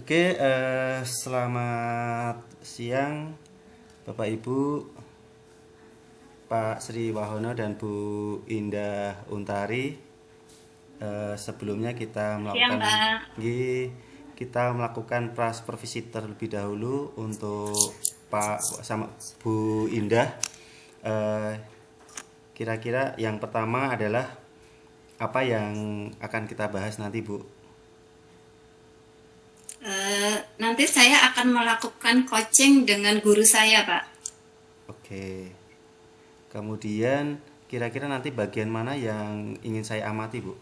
Oke, selamat siang Bapak Ibu, Pak Sri Wahono dan Bu Indah Untari. Sebelumnya Siang, Pak. kita melakukan prasupervisi terlebih dahulu untuk Pak sama Bu Indah. Eh, Kira-kira yang pertama adalah apa yang akan kita bahas nanti, Bu? Nanti saya akan melakukan coaching dengan guru saya, Pak. Oke. Kemudian kira-kira nanti bagian mana yang ingin saya amati, Bu?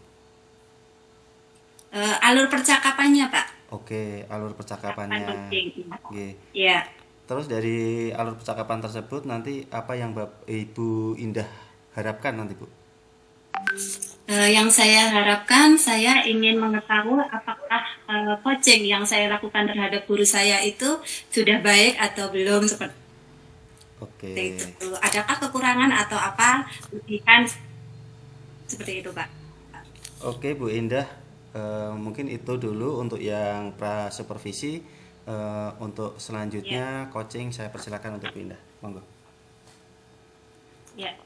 Alur percakapannya, Pak. Oke, alur Kapan percakapannya. coaching? Oke. Ya. Terus dari alur percakapan tersebut nanti apa yang Ibu Indah harapkan nanti, Bu? Yang saya harapkan, saya ingin mengetahui apakah coaching yang saya lakukan terhadap guru saya itu sudah baik atau belum, seperti Oke. itu. Adakah kekurangan atau apa lebihan, seperti itu, Pak. Oke, Bu Indah. Mungkin itu dulu untuk yang pra-supervisi. Untuk Ya, selanjutnya coaching saya persilakan untuk Bu Indah. Monggo. ya.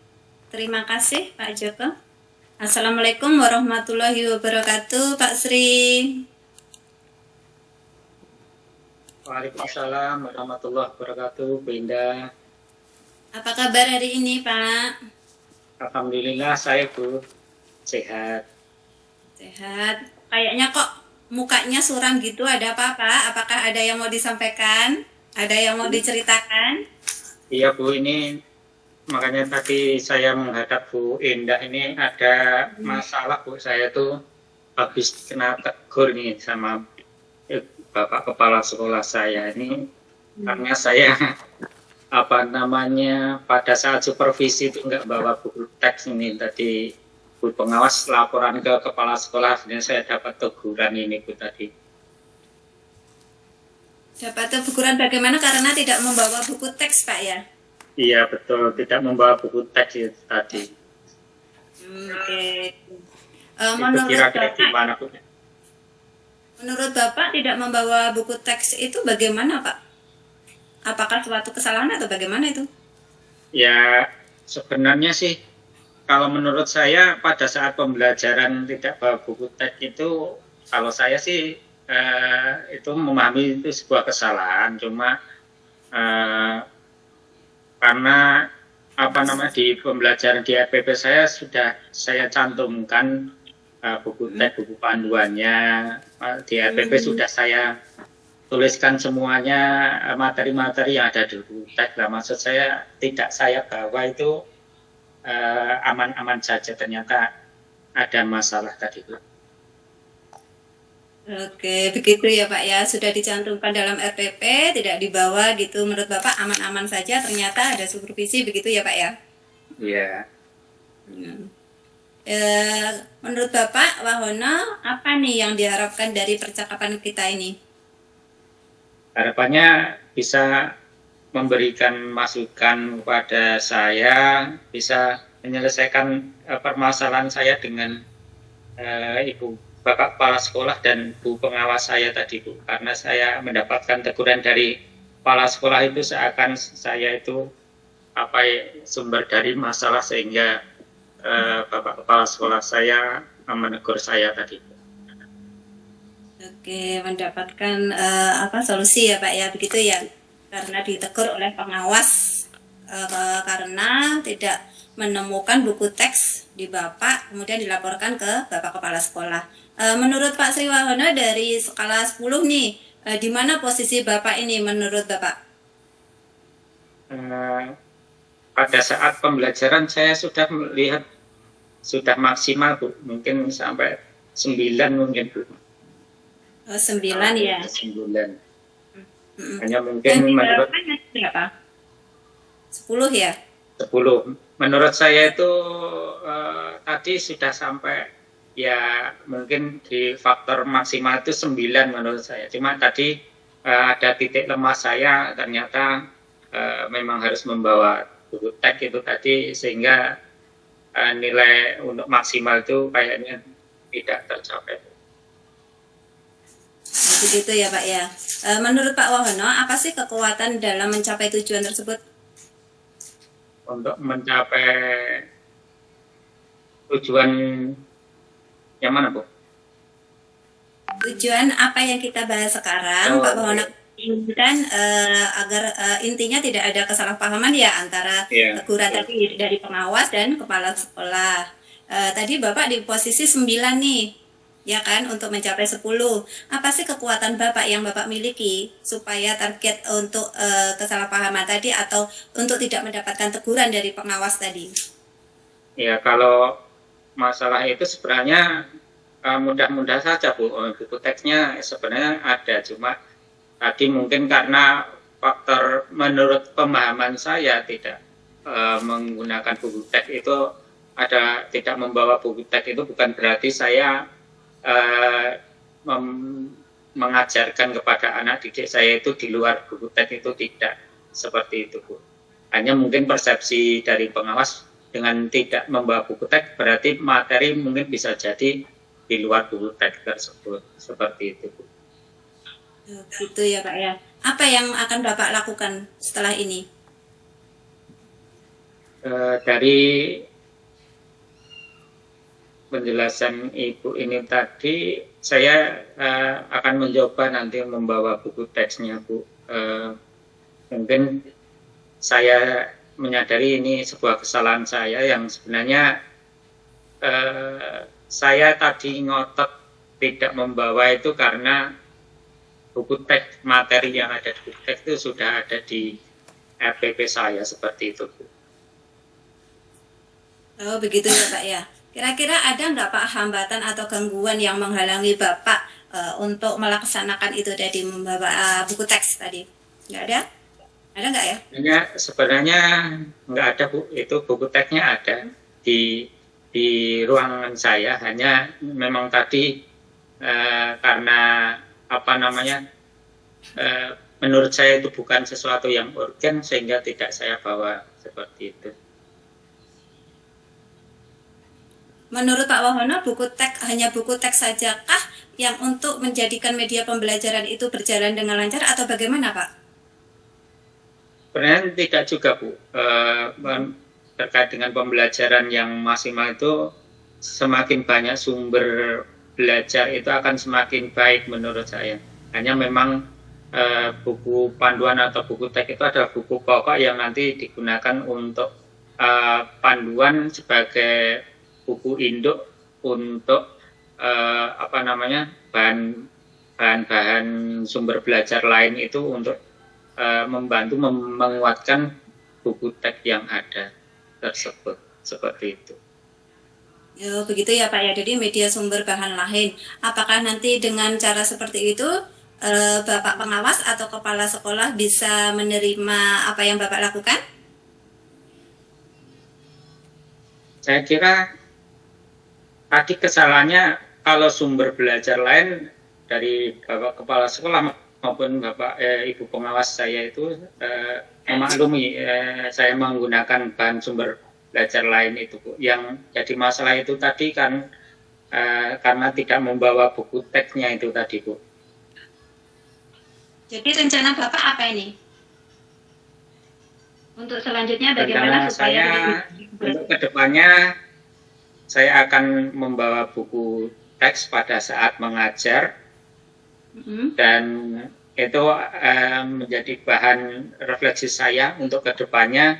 Terima kasih, Pak Joko. Assalamualaikum warahmatullahi wabarakatuh, Pak Sri. Waalaikumsalam warahmatullahi wabarakatuh, Bu Indah. Apa kabar hari ini, Pak? Alhamdulillah saya Bu sehat. Sehat. Kayaknya kok mukanya suram gitu, ada apa, Pak? Apakah ada yang mau disampaikan? Ada yang mau diceritakan? Iya Bu, ini makanya tadi saya menghadap Bu Indah ini ada masalah Bu. Saya tuh habis kena tegur nih sama Bapak Kepala Sekolah saya ini karena saya pada saat supervisi itu nggak bawa buku teks ini tadi Bu pengawas laporan ke kepala sekolah dan saya dapat teguran ini Bu tadi. Dapat teguran bagaimana karena tidak membawa buku teks, Pak ya? Iya betul, tidak membawa buku teks itu tadi. Oke. Itu kira-kira gimana Bu? Menurut Bapak tidak membawa buku teks itu bagaimana, Pak? Apakah suatu kesalahan atau bagaimana itu? Ya sebenarnya sih kalau menurut saya pada saat pembelajaran tidak bawa buku teks itu kalau saya sih itu memahami itu sebuah kesalahan, cuma karena di pembelajaran di RPP saya sudah saya cantumkan buku teks, buku panduannya di RPP sudah saya tuliskan semuanya materi-materi yang ada di buku teks. Lah maksud saya tidak saya bawa itu aman-aman saja, ternyata ada masalah tadi Bu. Oke, begitu ya Pak ya. Sudah dicantumkan dalam RPP, tidak dibawa gitu. Menurut Bapak aman-aman saja, ternyata ada supervisi begitu ya Pak ya? Iya. Menurut Bapak Wahono, apa nih yang diharapkan dari percakapan kita ini? Harapannya bisa memberikan masukan kepada saya, bisa menyelesaikan permasalahan saya dengan Ibu Bapak Kepala Sekolah dan Bu Pengawas saya tadi Bu, karena saya mendapatkan teguran dari Kepala Sekolah itu seakan saya itu sumber dari masalah sehingga Bapak Kepala Sekolah saya menegur saya tadi. Oke, mendapatkan solusi ya Pak ya, begitu ya? Karena ditegur oleh pengawas karena tidak menemukan buku teks di Bapak, kemudian dilaporkan ke Bapak Kepala Sekolah. Menurut Pak Sri Wahono dari skala 10 nih, di mana posisi Bapak ini menurut Bapak? Pada saat pembelajaran saya sudah melihat sudah maksimal Bu, mungkin sampai 9 mungkin Bu. 9 ya. 9. Hanya mungkin menurut berapa? 10 ya? 10. Menurut saya itu tadi sudah sampai ya mungkin di faktor maksimal itu 9 menurut saya. Cuma tadi ada titik lemah saya, ternyata memang harus membawa buku teks itu tadi sehingga nilai untuk maksimal itu kayaknya tidak tercapai. Begitu ya Pak ya. Menurut Pak Wahono, apa sih kekuatan dalam mencapai tujuan tersebut? Untuk mencapai tujuan yang mana, Bu? Tujuan apa yang kita bahas sekarang, Pak Wahono inginkan agar intinya tidak ada kesalahpahaman ya antara teguran tadi dari pengawas dan kepala sekolah. Tadi Bapak di posisi 9 nih, ya kan, untuk mencapai 10. Apa sih kekuatan Bapak yang Bapak miliki supaya target untuk kesalahpahaman tadi atau untuk tidak mendapatkan teguran dari pengawas tadi? Ya, kalau masalah itu sebenarnya mudah-mudah saja, Bu. Buku teksnya sebenarnya ada, cuma tadi mungkin karena faktor menurut pemahaman saya tidak menggunakan buku teks itu tidak membawa buku teks itu bukan berarti saya mengajarkan kepada anak didik saya itu di luar buku teks, itu tidak seperti itu, Bu. Hanya mungkin persepsi dari pengawas dengan tidak membawa buku teks berarti materi mungkin bisa jadi di luar buku teks tersebut, seperti itu, Bu. Gitu ya Pak ya. Apa yang akan Bapak lakukan setelah ini? Dari penjelasan Ibu ini tadi, saya akan mencoba nanti membawa buku teksnya, Bu. Mungkin saya menyadari ini sebuah kesalahan saya yang sebenarnya saya tadi ngotot tidak membawa itu karena buku teks, materi yang ada di buku teks itu sudah ada di RPP saya, seperti itu, Bu. Oh begitu ya Pak ya. Kira-kira ada nggak Pak hambatan atau gangguan yang menghalangi Bapak untuk melaksanakan itu tadi, membawa buku teks tadi? Nggak ada? Ada nggak ya? Sebenarnya nggak ada, Bu. Itu buku teksnya ada di ruangan saya. Hanya memang tadi karena menurut saya itu bukan sesuatu yang urgen sehingga tidak saya bawa, seperti itu. Menurut Pak Wahono, hanya buku teks sajakah yang untuk menjadikan media pembelajaran itu berjalan dengan lancar atau bagaimana Pak? Sebenarnya tidak juga, Bu. Terkait dengan pembelajaran yang maksimal itu, semakin banyak sumber belajar itu akan semakin baik menurut saya. Hanya memang buku panduan atau buku teks itu adalah buku pokok yang nanti digunakan untuk panduan sebagai buku induk untuk bahan-bahan sumber belajar lain itu untuk membantu menguatkan buku teks yang ada tersebut, seperti itu. Ya, begitu ya Pak ya. Jadi media sumber bahan lain. Apakah nanti dengan cara seperti itu Bapak pengawas atau kepala sekolah bisa menerima apa yang Bapak lakukan? Saya kira tadi kesalahannya kalau sumber belajar lain dari Bapak kepala sekolah maupun Bapak Ibu pengawas saya itu memaklumi saya menggunakan bahan sumber belajar lain itu, Bu. Yang jadi masalah itu tadi kan karena tidak membawa buku teksnya itu tadi, Bu. Jadi rencana Bapak apa ini? Untuk selanjutnya bagaimana supaya untuk kedepannya saya akan membawa buku teks pada saat mengajar, dan itu menjadi bahan refleksi saya untuk kedepannya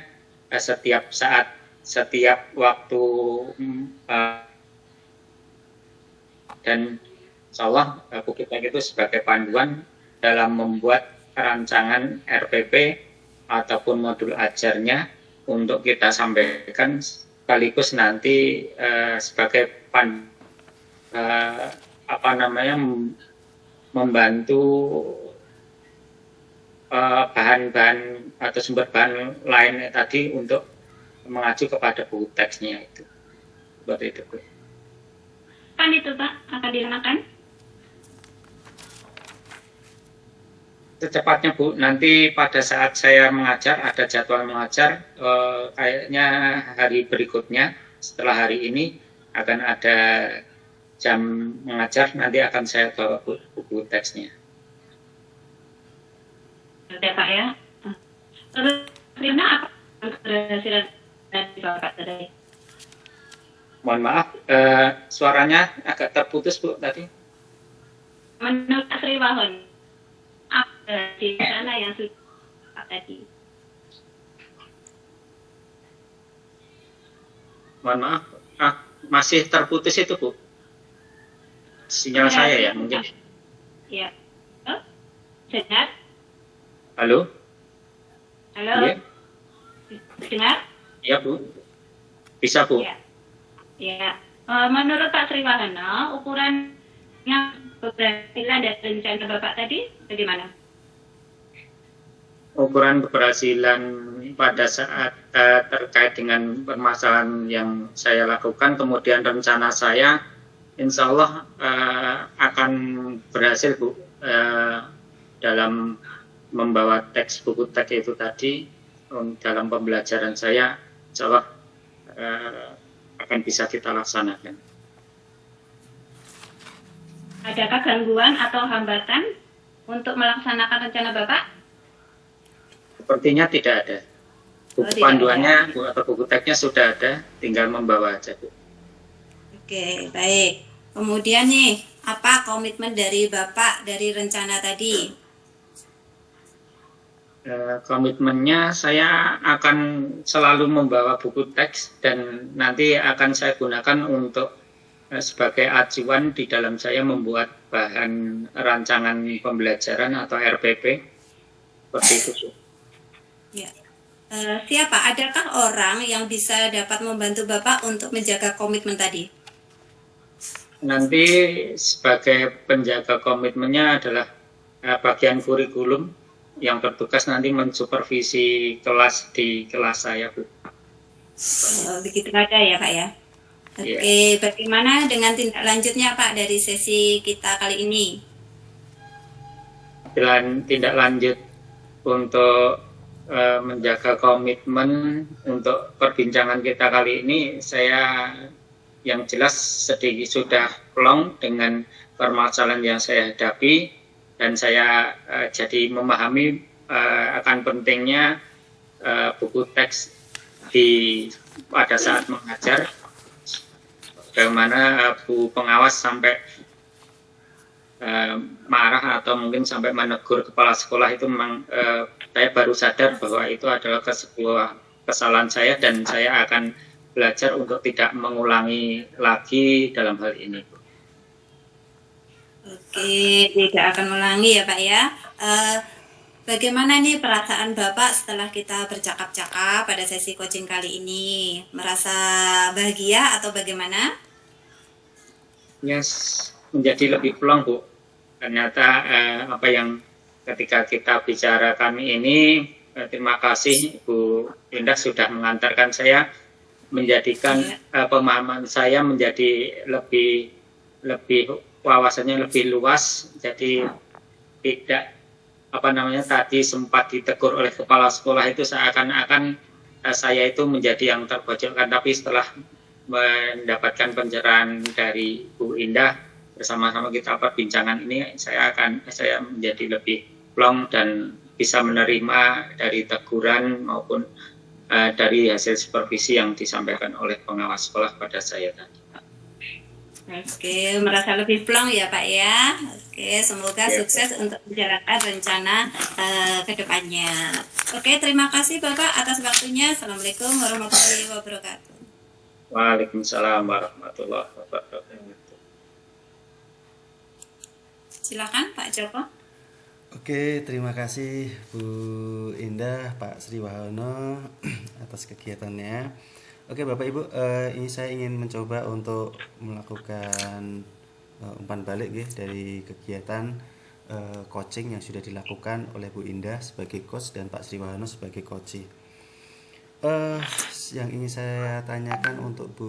setiap saat, setiap waktu, dan insya Allah buku teks itu sebagai panduan dalam membuat rancangan RPP ataupun modul ajarnya untuk kita sampaikan, sekaligus nanti sebagai membantu bahan-bahan atau sumber bahan lain tadi untuk mengacu kepada buku teksnya itu. Seperti itu, Bu. Kapan itu Pak akan dilakukan? Secepatnya, Bu. Nanti pada saat saya mengajar, ada jadwal mengajar, kayaknya hari berikutnya setelah hari ini akan ada jam mengajar nanti akan saya bawa buku teksnya. Oke Pak ya. Terus Rina apa keberhasilan dari Bapak tadi? Mohon maaf, suaranya agak terputus Bu tadi. Menurut Sri Wahon, apa di sana yang sudah tadi? Mohon maaf, masih terputus itu Bu. Sinyal saya ya mungkin. Ya. Oh, dengar? Halo? Halo? Iya? Dengar? Iya Bu. Bisa Bu. Ya. Ya. Menurut Pak Sri Wahono, ukurannya keberhasilan dan rencana Bapak tadi bagaimana? Ukuran keberhasilan pada saat terkait dengan permasalahan yang saya lakukan, kemudian rencana saya, insya Allah akan berhasil Bu, dalam membawa buku teks itu tadi dalam pembelajaran saya, insya Allah akan bisa kita laksanakan. Adakah gangguan atau hambatan untuk melaksanakan rencana Bapak? Sepertinya tidak ada. Buku panduannya atau buku teksnya sudah ada, tinggal membawa aja Bu. Oke, baik. Kemudian nih, apa komitmen dari Bapak dari rencana tadi? Komitmennya saya akan selalu membawa buku teks dan nanti akan saya gunakan untuk sebagai acuan di dalam saya membuat bahan rancangan pembelajaran atau RPP seperti itu. Ya. Siapa? Adakah orang yang bisa dapat membantu Bapak untuk menjaga komitmen tadi? Nanti sebagai penjaga komitmennya adalah bagian kurikulum yang bertugas nanti mensupervisi kelas di kelas saya Bu. Begitu aja ya Pak ya. Oke, bagaimana dengan tindak lanjutnya Pak dari sesi kita kali ini? Tindak lanjut untuk menjaga komitmen untuk perbincangan kita kali ini, saya yang jelas sedikit sudah plong dengan permasalahan yang saya hadapi dan saya jadi memahami akan pentingnya buku teks pada saat mengajar. Bagaimana Bu pengawas sampai marah atau mungkin sampai menegur kepala sekolah itu memang saya baru sadar bahwa itu adalah sebuah kesalahan saya dan saya akan belajar untuk tidak mengulangi lagi dalam hal ini. Oke, tidak akan mengulangi ya Pak ya. Bagaimana nih perasaan Bapak setelah kita bercakap-cakap pada sesi coaching kali ini? Merasa bahagia atau bagaimana? Yes, menjadi lebih plong Bu. Ternyata apa yang ketika kita bicarakan ini, terima kasih Bu Indah sudah mengantarkan saya, menjadikan pemahaman saya menjadi lebih wawasannya lebih luas. Jadi tidak tadi sempat ditegur oleh kepala sekolah itu seakan-akan saya itu menjadi yang terpojokkan, tapi setelah mendapatkan pencerahan dari Bu Indah bersama-sama kita perbincangan ini, saya menjadi lebih plong dan bisa menerima dari teguran maupun dari hasil supervisi yang disampaikan oleh pengawas sekolah pada saya tadi. Oke, merasa lebih plong ya Pak ya. Oke, semoga sukses untuk menjalankan rencana ke depannya. Oke, terima kasih Bapak atas waktunya. Assalamualaikum warahmatullahi wabarakatuh. Waalaikumsalam warahmatullahi wabarakatuh. Silakan Pak Joko. Oke, terima kasih Bu Indah, Pak Sri Wahono atas kegiatannya. Oke Bapak Ibu, ini saya ingin mencoba untuk melakukan umpan balik dari kegiatan coaching yang sudah dilakukan oleh Bu Indah sebagai coach dan Pak Sri Wahono sebagai coach. Yang ingin saya tanyakan untuk Bu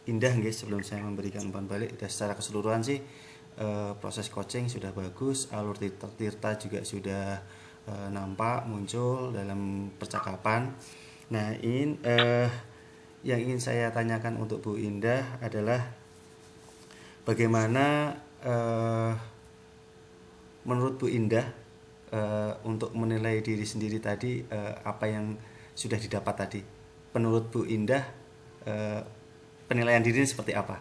Indah sebelum saya memberikan umpan balik, secara keseluruhan sih proses coaching sudah bagus, alur Tirta juga sudah nampak muncul dalam percakapan. Nah, yang ingin saya tanyakan untuk Bu Indah adalah bagaimana menurut Bu Indah untuk menilai diri sendiri tadi, apa yang sudah didapat tadi? Menurut Bu Indah, penilaian diri ini seperti apa?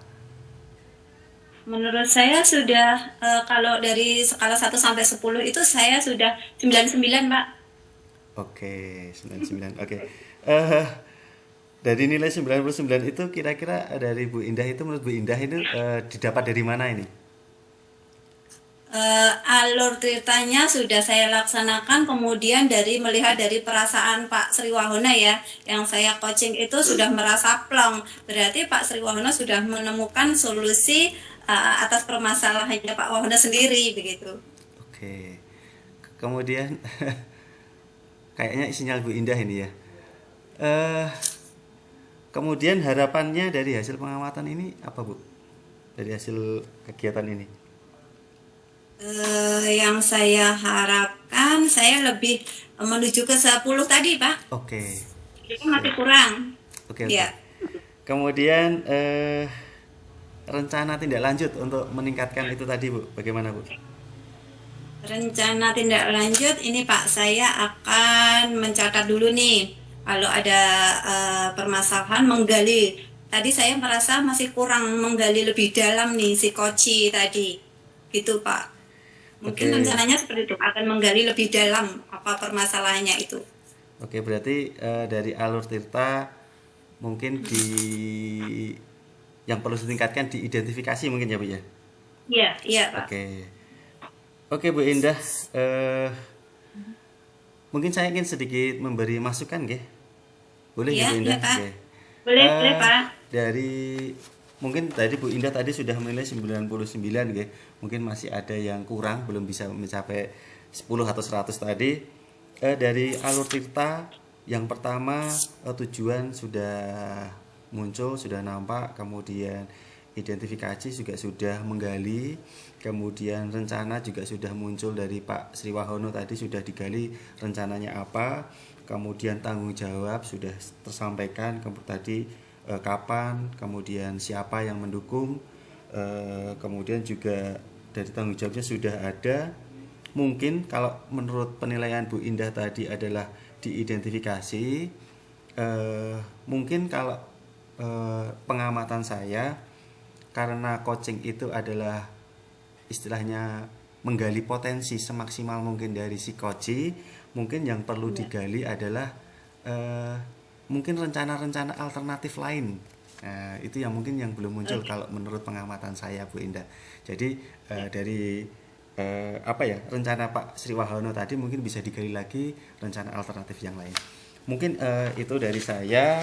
Menurut saya sudah kalau dari skala 1 sampai 10 itu saya sudah 99, Pak. Oke, 99. Oke. Eh, dari nilai 99 itu kira-kira dari Bu Indah itu, menurut Bu Indah itu didapat dari mana ini? Alur ceritanya sudah saya laksanakan, kemudian melihat dari perasaan Pak Sri Wahono ya, yang saya coaching itu sudah merasa plong. Berarti Pak Sri Wahono sudah menemukan solusi atas permasalahannya Pak Wahono sendiri begitu. Oke. Kemudian kayaknya sinyal Bu Indah ini ya. Eh, Kemudian harapannya dari hasil pengamatan ini apa, Bu? Dari hasil kegiatan ini? Yang saya harapkan saya lebih menuju ke 10 tadi, Pak. Oke. Itu masih kurang. Oke, oke. Ya. Kemudian rencana tindak lanjut untuk meningkatkan itu tadi, Bu. Bagaimana, Bu? Rencana tindak lanjut ini Pak, saya akan mencatat dulu nih. Kalau ada permasalahan menggali. Tadi saya merasa masih kurang menggali lebih dalam nih si koci tadi. Gitu, Pak. Mungkin Oke. rencananya seperti itu, akan menggali lebih dalam apa permasalahannya itu. Oke, berarti dari alur Tirta mungkin yang perlu ditingkatkan di identifikasi mungkin ya, Bu ya. Iya, iya, Pak. Oke. Oke, Bu Indah, mungkin saya ingin sedikit memberi masukan, nggih. Boleh ya, Iya, Bu Indah? iya, Pak. Oke. Boleh, Pak. Dari mungkin tadi Bu Indah tadi sudah menilai 99, nggih. Mungkin masih ada yang kurang, belum bisa mencapai 10 atau 100 tadi. Dari alur Tirta yang pertama, tujuan sudah muncul, sudah nampak, kemudian identifikasi juga sudah menggali, kemudian rencana juga sudah muncul dari Pak Sri Wahono tadi, sudah digali rencananya apa, kemudian tanggung jawab sudah tersampaikan tadi, kapan, kemudian siapa yang mendukung, kemudian juga dari tanggung jawabnya sudah ada. Mungkin kalau menurut penilaian Bu Indah tadi adalah diidentifikasi, mungkin kalau pengamatan saya, karena coaching itu adalah istilahnya menggali potensi semaksimal mungkin dari si coach, mungkin yang perlu digali adalah mungkin rencana-rencana alternatif lain. Itu yang mungkin yang belum muncul kalau menurut pengamatan saya, Bu Indah. Jadi dari rencana Pak Sri Wahono tadi mungkin bisa digali lagi rencana alternatif yang lain. Mungkin itu dari saya.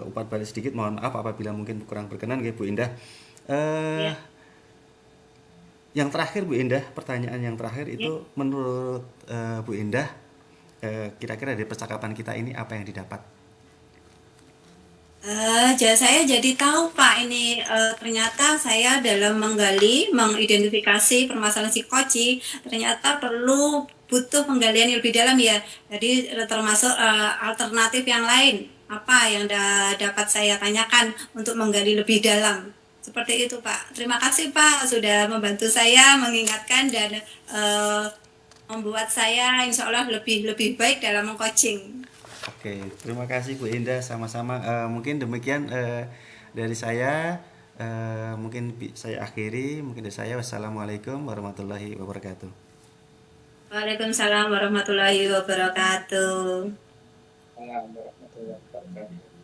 Umpat balik sedikit, mohon maaf apabila mungkin kurang berkenan, Bu Indah. Yang terakhir, Bu Indah, pertanyaan yang terakhir itu menurut Bu Indah, kira-kira dari percakapan kita ini apa yang didapat? Saya jadi tahu Pak, ini ternyata saya dalam mengidentifikasi permasalahan si koci ternyata butuh penggalian yang lebih dalam ya. Jadi termasuk alternatif yang lain apa yang dapat saya tanyakan untuk menggali lebih dalam. Seperti itu Pak. Terima kasih Pak sudah membantu saya mengingatkan dan membuat saya insya Allah lebih baik dalam meng-coaching. Oke, terima kasih Bu Indah, sama-sama. Mungkin demikian dari saya. Mungkin saya akhiri. Mungkin dari saya. Wassalamualaikum warahmatullahi wabarakatuh. Waalaikumsalam warahmatullahi wabarakatuh. Warahmatullahi wabarakatuh.